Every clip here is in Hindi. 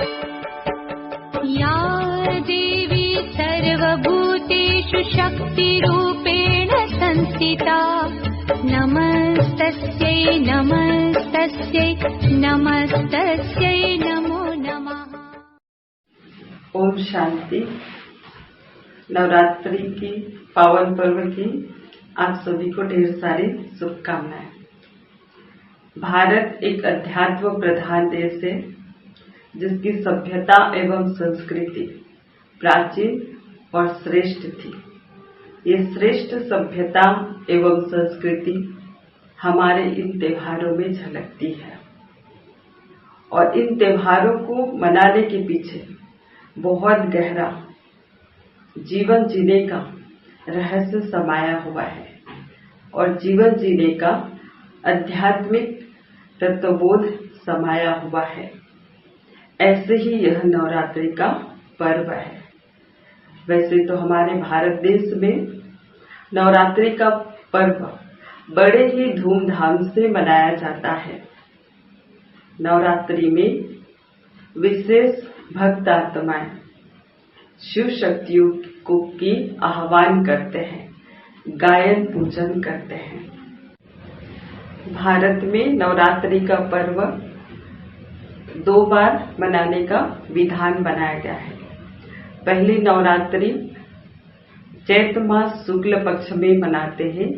या देवी सर्वभूतेषु शक्तिरूपेण संस्थिता नमस्तस्यै नमस्तस्यै नमस्तस्यै नमो नमः। ओम शांति। नवरात्रि की पावन पर्व की आप सभी को ढेर सारी शुभकामनाएं। भारत एक अध्यात्म प्रधान देश है जिसकी सभ्यता एवं संस्कृति प्राचीन और श्रेष्ठ थी। ये श्रेष्ठ सभ्यता एवं संस्कृति हमारे इन त्योहारों में झलकती है और इन त्योहारों को मनाने के पीछे बहुत गहरा जीवन जीने का रहस्य समाया हुआ है और जीवन जीने का आध्यात्मिक तत्वबोध समाया हुआ है। ऐसे ही यह नवरात्रि का पर्व है। वैसे तो हमारे भारत देश में नवरात्रि का पर्व बड़े ही धूमधाम से मनाया जाता है। नवरात्रि में विशेष भक्त आत्माएं शिव शक्तियों को की आह्वान करते हैं, गायन पूजन करते हैं। भारत में नवरात्रि का पर्व 2 बार मनाने का विधान बनाया गया है। पहली नवरात्रि चैत मास शुक्ल पक्ष में मनाते हैं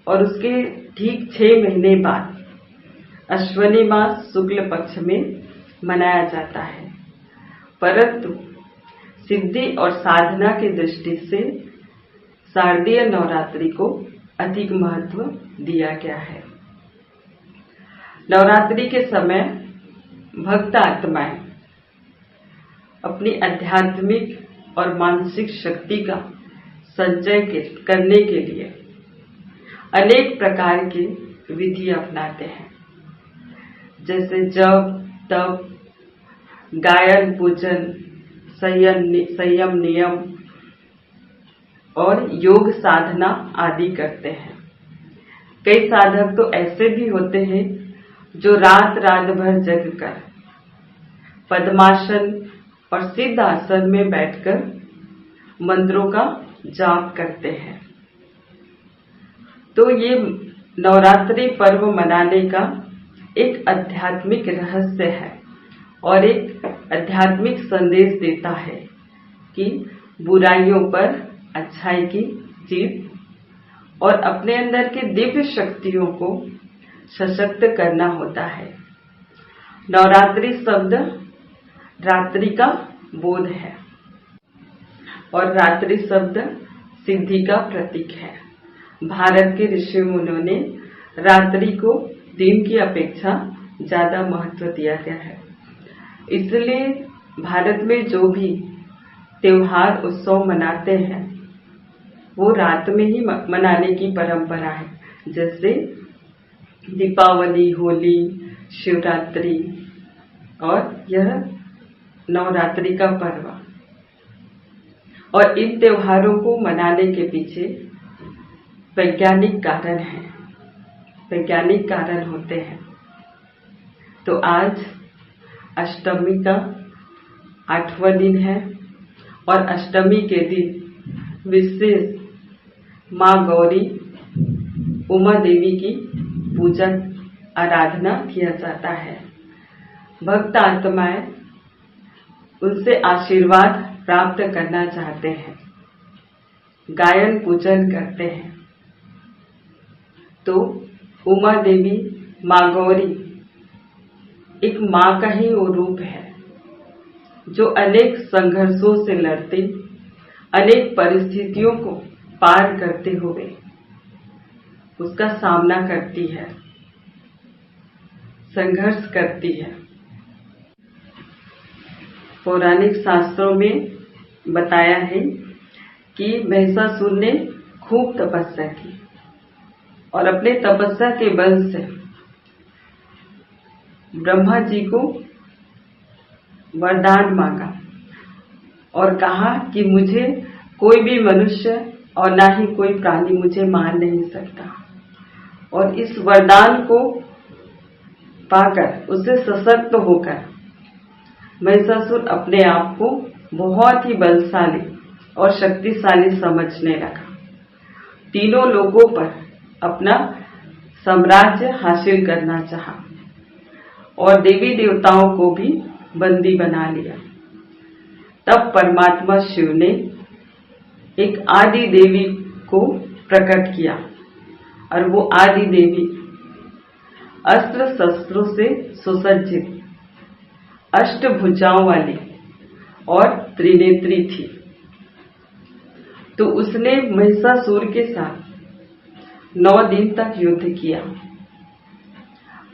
और उसके ठीक 6 महीने बाद अश्विनी मास शुक्ल पक्ष में मनाया जाता है। परंतु सिद्धि और साधना की दृष्टि से शारदीय नवरात्रि को अधिक महत्व दिया गया है। नवरात्रि के समय भक्त आत्माएं अपनी आध्यात्मिक और मानसिक शक्ति का संचय करने के लिए अनेक प्रकार की विधि अपनाते हैं, जैसे जप, तप, गायन पूजन, संयम नियम और योग साधना आदि करते हैं। कई साधक तो ऐसे भी होते हैं जो रात भर जगकर पद्मासन और सिद्ध आसन में बैठकर मंत्रों का जाप करते हैं। तो ये नवरात्रि पर्व मनाने का एक आध्यात्मिक रहस्य है और एक आध्यात्मिक संदेश देता है कि बुराइयों पर अच्छाई की जीत और अपने अंदर के दिव्य शक्तियों को सशक्त करना होता है। नवरात्रि शब्द रात्रि का बोध है और रात्रि शब्द सिद्धि का प्रतीक है। भारत के ऋषि मुनियों ने रात्रि को दिन की अपेक्षा ज्यादा महत्व दिया गया है। इसलिए भारत में जो भी त्योहार उत्सव मनाते हैं वो रात में ही मनाने की परंपरा है, जैसे दीपावली, होली, शिवरात्रि और यह नवरात्रि का पर्व। और इन त्योहारों को मनाने के पीछे वैज्ञानिक कारण है, वैज्ञानिक कारण होते हैं। तो आज अष्टमी का 8वां दिन है और अष्टमी के दिन विशेष माँ गौरी, उमा देवी की पूजा आराधना किया जाता है। भक्त आत्माएं उनसे आशीर्वाद प्राप्त करना चाहते हैं, गायन पूजन करते हैं। तो उमा देवी, माँ गौरी एक माँ का ही वो रूप है जो अनेक संघर्षों से लड़ती, अनेक परिस्थितियों को पार करते हुए उसका सामना करती है, संघर्ष करती है। पौराणिक शास्त्रों में बताया है कि महिषासुर ने खूब तपस्या की और अपने तपस्या के बल से ब्रह्मा जी को वरदान मांगा और कहा कि मुझे कोई भी मनुष्य और ना ही कोई प्राणी मुझे मार नहीं सकता। और इस वरदान को पाकर, उससे सशक्त होकर महिषासुर अपने आप को बहुत ही बलशाली और शक्तिशाली समझने लगा। तीनों लोगों पर अपना साम्राज्य हासिल करना चाहा और देवी देवताओं को भी बंदी बना लिया। तब परमात्मा शिव ने एक आदि देवी को प्रकट किया और वो आदि देवी अस्त्र शस्त्रों से सुसज्जित, अष्टभुजाओं वाली और त्रिनेत्री थी। तो उसने महिषासुर के साथ 9 दिन तक युद्ध किया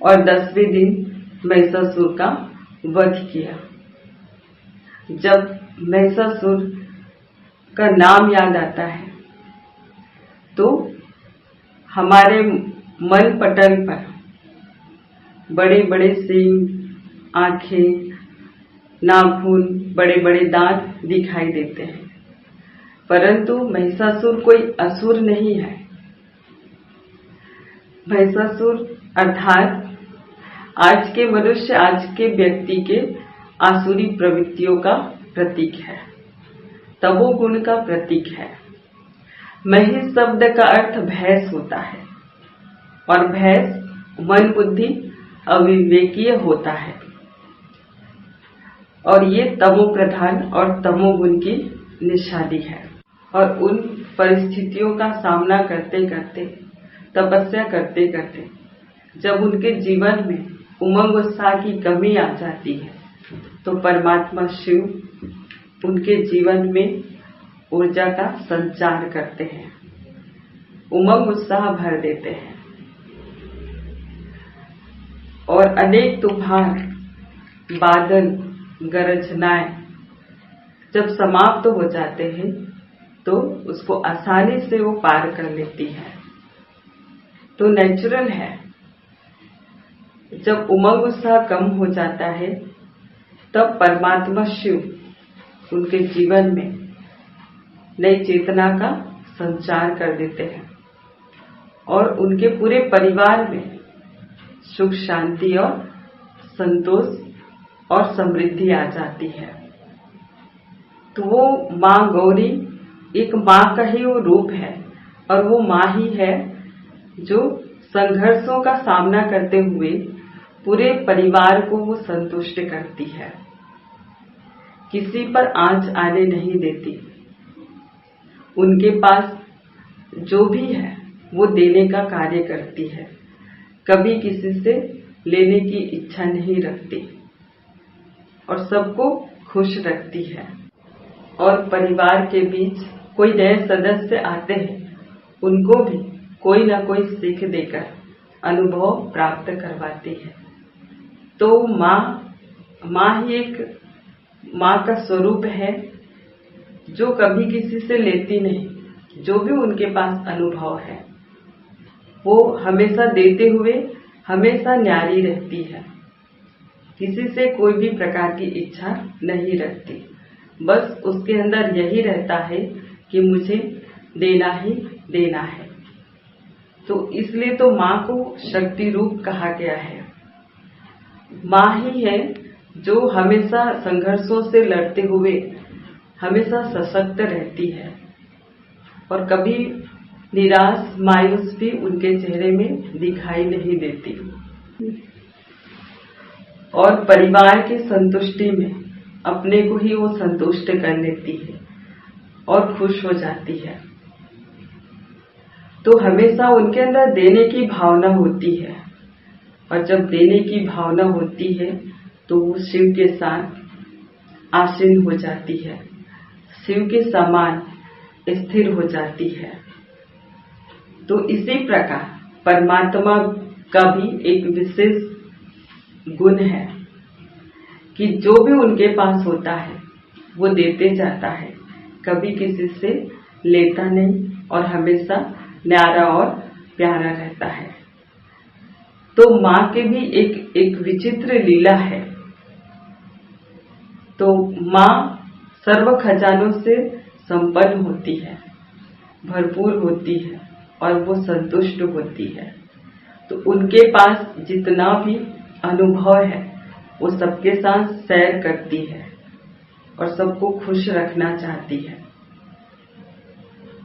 और 10वें दिन महिषासुर का वध किया। जब महिषासुर का नाम याद आता है तो हमारे मन पटल पर बड़े बड़े सींग, आंखें, नाखून, बड़े बड़े दांत दिखाई देते हैं, परंतु महिषासुर कोई असुर नहीं है। महिषासुर अर्थात आज के मनुष्य, आज के व्यक्ति के आसुरी प्रवृत्तियों का प्रतीक है, तमोगुण का प्रतीक है। महिष शब्द का अर्थ भैंस होता है और भैंस मन बुद्धि अविवेकीय होता है और ये तमो प्रधान और तमोगुण की निशानी है। और उन परिस्थितियों का सामना करते करते, तपस्या करते करते जब उनके जीवन में उमंग उत्साह की कमी आ जाती है तो परमात्मा शिव उनके जीवन में ऊर्जा का संचार करते हैं, उमंग उत्साह भर देते हैं और अनेक तूफान, बादल, गरजनाएं जब समाप्त हो जाते हैं तो उसको आसानी से वो पार कर लेती है। तो नेचुरल है, जब उमंग उत्साह कम हो जाता है तब परमात्मा शिव उनके जीवन में नई चेतना का संचार कर देते हैं और उनके पूरे परिवार में सुख, शांति और संतोष और समृद्धि आ जाती है। तो वो माँ गौरी एक माँ का ही वो रूप है और वो माँ ही है जो संघर्षों का सामना करते हुए पूरे परिवार को वो संतुष्ट करती है, किसी पर आंच आने नहीं देती। उनके पास जो भी है वो देने का कार्य करती है, कभी किसी से लेने की इच्छा नहीं रखती और सबको खुश रखती है। और परिवार के बीच कोई नए सदस्य आते हैं, उनको भी कोई ना कोई सीख देकर अनुभव प्राप्त करवाती है। तो माँ ही एक माँ का स्वरूप है जो कभी किसी से लेती नहीं, जो भी उनके पास अनुभव है वो हमेशा देते हुए हमेशा न्यारी रहती है, किसी से कोई भी प्रकार की इच्छा नहीं रखती, बस उसके अंदर यही रहता है कि मुझे देना ही देना है। तो इसलिए तो माँ को शक्ति रूप कहा गया है। माँ ही है जो हमेशा संघर्षों से लड़ते हुए हमेशा सशक्त रहती है और कभी निराश, मायूस भी उनके चेहरे में दिखाई नहीं देती और परिवार की संतुष्टि में अपने को ही वो संतुष्ट कर लेती है और खुश हो जाती है। तो हमेशा उनके अंदर देने की भावना होती है और जब देने की भावना होती है तो वो शिव के साथ आसीन हो जाती है, शिव के समान स्थिर हो जाती है। तो इसी प्रकार परमात्मा का भी एक विशेष गुण है कि जो भी उनके पास होता है वो देते जाता है, कभी किसी से लेता नहीं और हमेशा न्यारा और प्यारा रहता है। तो माँ के भी एक विचित्र लीला है। तो माँ सर्व खजानों से संपन्न होती है, भरपूर होती है और वो संतुष्ट होती है। तो उनके पास जितना भी अनुभव है वो सबके साथ सैर करती है और सबको खुश रखना चाहती है।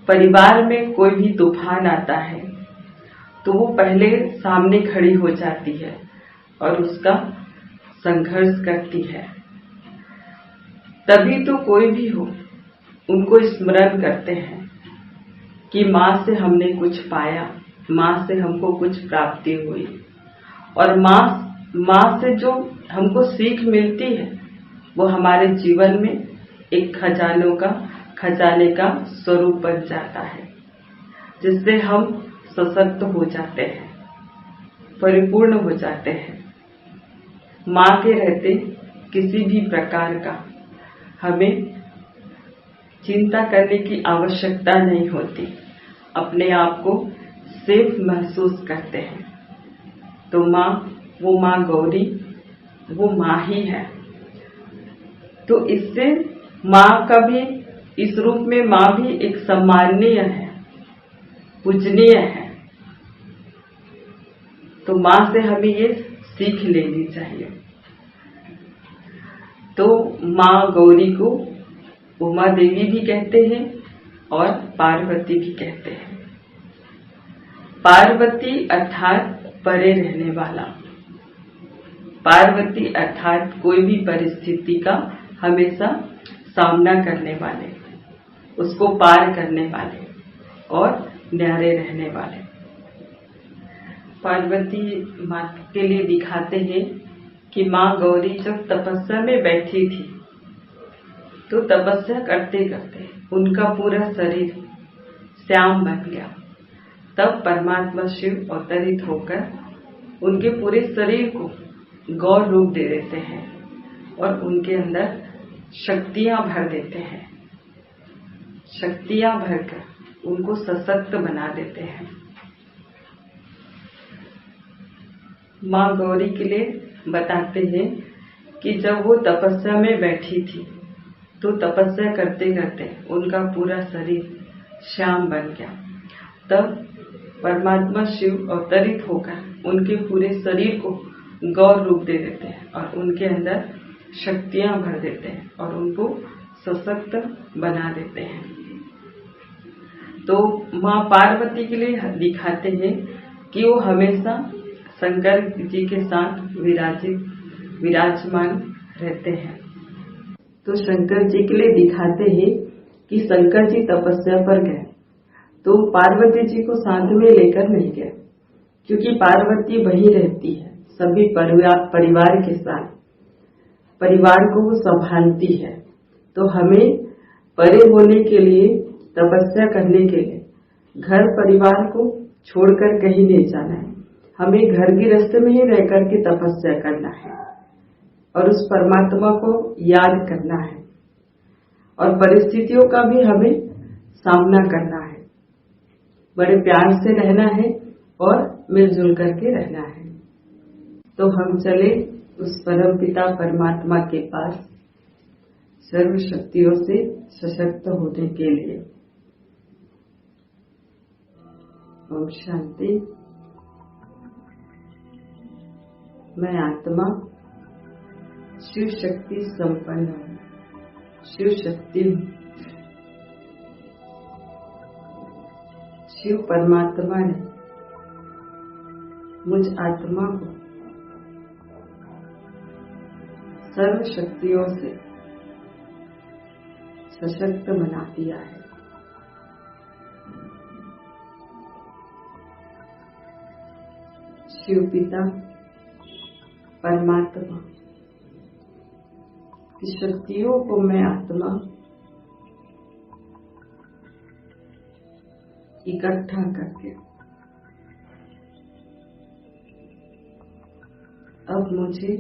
परिवार में कोई भी तूफान आता है तो वो पहले सामने खड़ी हो जाती है और उसका संघर्ष करती है। तभी तो कोई भी हो उनको स्मरण करते हैं कि माँ से हमने कुछ पाया, माँ से हमको कुछ प्राप्ति हुई, और माँ से जो हमको सीख मिलती है वो हमारे जीवन में एक खजाने का स्वरूप बन जाता है, जिससे हम सशक्त हो जाते हैं, परिपूर्ण हो जाते हैं। माँ के रहते किसी भी प्रकार का हमें चिंता करने की आवश्यकता नहीं होती, अपने आप को सेफ महसूस करते हैं। तो वो माँ गौरी वो माँ ही है। तो इससे माँ का भी, इस रूप में माँ भी एक सम्माननीय है, पूजनीय है। तो माँ से हमें ये सीख लेनी चाहिए। तो माँ गौरी को उमा देवी भी कहते हैं और पार्वती भी कहते हैं। पार्वती अर्थात परे रहने वाला, पार्वती अर्थात कोई भी परिस्थिति का हमेशा सामना करने वाले, उसको पार करने वाले और न्यारे रहने वाले। पार्वती माँ के लिए दिखाते हैं कि माँ गौरी जब तपस्या में बैठी थी तो तपस्या करते करते उनका पूरा शरीर श्याम बन गया। तब परमात्मा शिव अवतरित होकर उनके पूरे शरीर को गौर रूप दे देते हैं और उनके अंदर शक्तियां भर देते हैं। शक्तियां भरकर उनको सशक्त बना देते हैं। माँ गौरी के लिए बताते हैं कि जब वो तपस्या में बैठी थी तो तपस्या करते करते उनका पूरा शरीर श्याम बन गया। तब परमात्मा शिव अवतरित होकर उनके पूरे शरीर को गौर रूप दे देते हैं और उनके अंदर शक्तियां भर देते हैं और उनको सशक्त बना देते हैं। तो माँ पार्वती के लिए दिखाते हैं कि वो हमेशा शंकर जी के साथ विराजमान रहते हैं। तो शंकर जी के लिए दिखाते हैं कि शंकर जी तपस्या पर गए तो पार्वती जी को साथ में लेकर नहीं गए, क्योंकि पार्वती वहीं रहती है सभी परिवार के साथ, परिवार को वो संभालती है। तो हमें परे होने के लिए, तपस्या करने के लिए घर परिवार को छोड़कर कहीं नहीं जाना है। हमें घर गृहस्थ में ही रह करके तपस्या करना है और उस परमात्मा को याद करना है और परिस्थितियों का भी हमें सामना करना है। बड़े प्यार से रहना है और मिलजुल करके रहना है। तो हम चले उस परम पिता परमात्मा के पास सर्व शक्तियों से सशक्त होने के लिए। ओम शांति। मैं आत्मा शिव शक्ति संपन्न हूँ, शिव शक्ति हूँ। शिव परमात्मा ने मुझ आत्मा को सर्व शक्तियों से सशक्त बना दिया है। शिव पिता परमात्मा की शक्तियों को मैं आत्मा इकट्ठा करके अब मुझे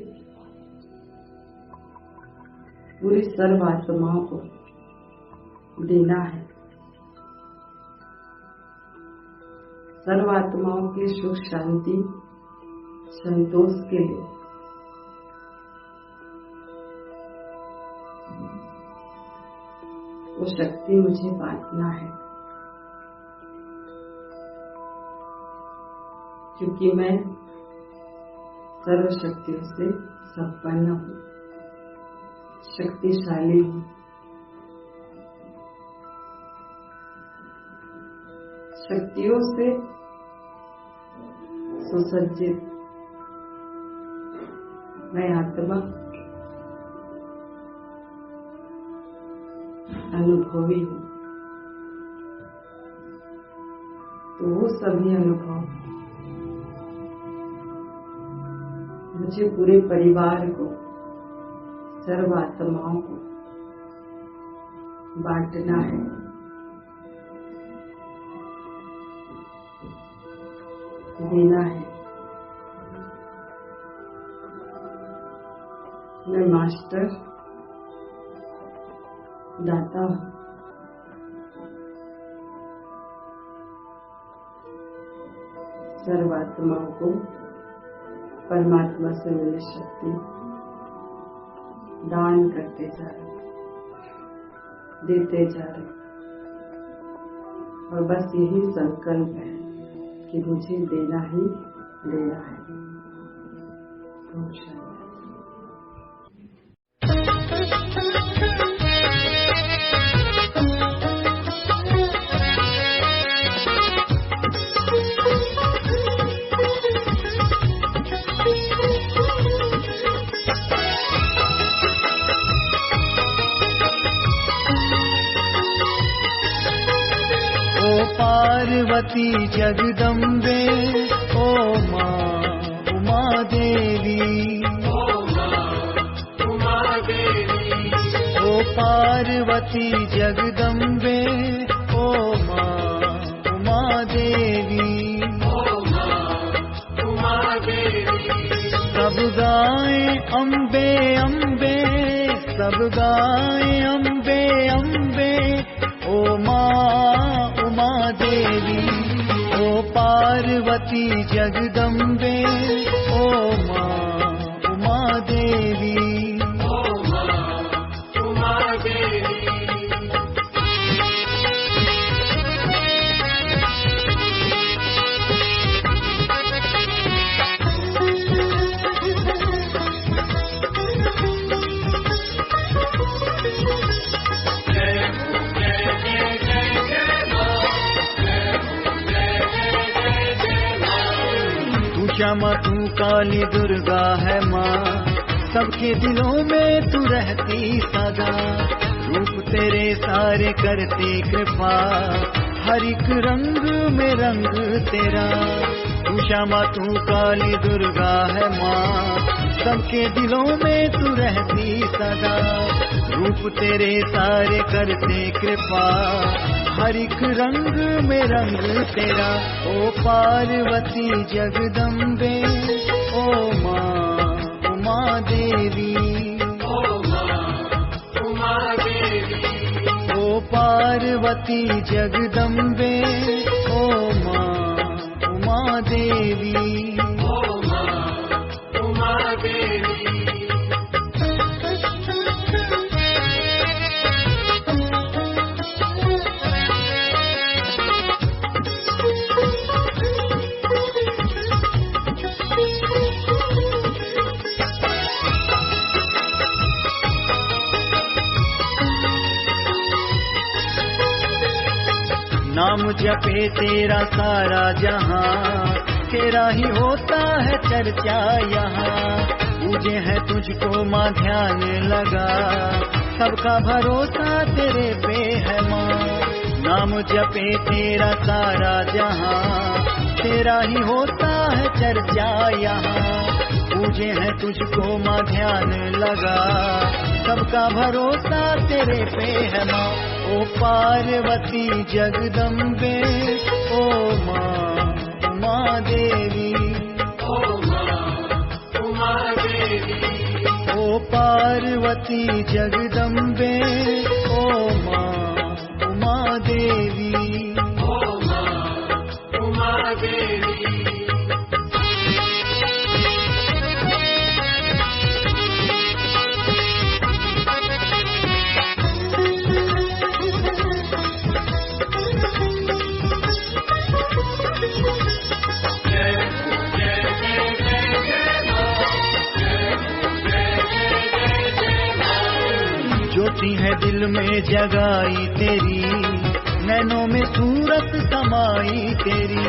पूरी सर्व आत्माओं को देना है। सर्व आत्माओं की सुख शांति संतोष के लिए वो शक्ति मुझे बांटना है, क्योंकि मैं सर्व शक्तियों से संपन्न हूँ, शक्तिशाली हूँ, शक्तियों से सुसज्जित मैं आत्मा अनुभवी हूँ। तो वो सभी अनुभव मुझे पूरे परिवार को, सर्व आत्माओं को बांटना है। देना है। मैं मास्टर दाता हूँ। सर्वात्माओं को परमात्मा से मिली शक्ति दान करते जा रहे, देते जा रहे, और बस यही संकल्प है कि मुझे देना ही देना है। पार्वती जगदम्बे ओ माँ उमा देवी, ओ पार्वती जगदम्बे ओ माँ उमा देवी, सब गाए अम्बे अम्बे, सब गाए अम्बे अम्बे, ओ माँ उमा देवी, ओ पार्वती जगदम्बे ओ माँ उमा देवी, क्षमा तू काली दुर्गा है माँ, सबके दिलों में तू रहती सदा, रूप तेरे सारे करते कृपा, हर एक रंग में रंग तेरा। तू क्षमा तू काली दुर्गा है माँ, सबके दिलों में तू रहती सदा, रूप तेरे सारे करते कृपा, हर एक रंग में रंग तेरा। ओ पार्वती जगदम्बे ओ माँ उमा देवी, ओ पार्वती जगदम्बे ओ माँ उमा देवी, नाम जपे तेरा सारा जहां, तेरा ही होता है चर्चा यहाँ, पूजे है तुझको माँ ध्यान लगा, सबका भरोसा तेरे पे है माँ। नाम जपे तेरा सारा जहां, तेरा ही होता है चर्चा यहाँ, पूजे है तुझको माँ ध्यान लगा, सबका भरोसा तेरे पे है माँ। ओ पार्वती जगदम्बे ओ माँ उमा देवी, ओ पार्वती जगदम्बे ओ माँ उमा देवी, ज्योति है दिल में जगाई तेरी, नैनों में सूरत समाई तेरी,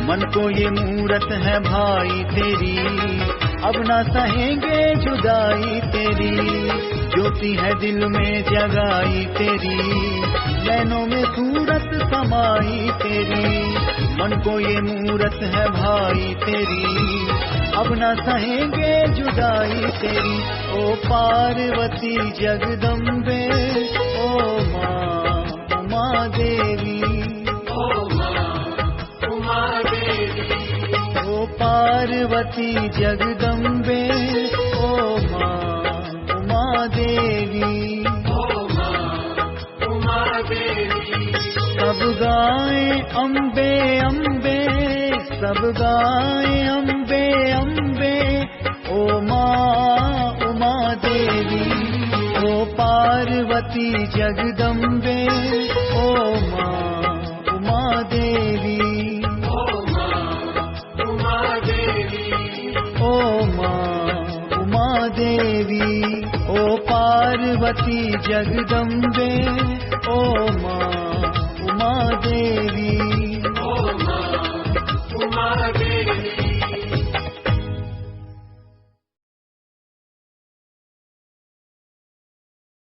मन को ये मूरत है भाई तेरी, अब ना सहेंगे जुदाई तेरी। ज्योति है दिल में जगाई तेरी, नैनों में सूरत समाई तेरी, मन को ये मूरत है भाई तेरी, अब ना सहेंगे जुदाई तेरी। ओ पार्वती जगदम्बे, ओ माँ उमा देवी, ओ पार्वती जगदम्बे, ओ माँ उमा देवी। सब गाए अम्बे अम्बे, सब गाए अम्बे अम्बे, ओ माँ उमा देवी, ओ पार्वती जगदम्बे, ओ माँ उमा देवी, ओ माँ उमा देवी, ओ पार्वती जगदम्बे, ओ माँ उमा देवी।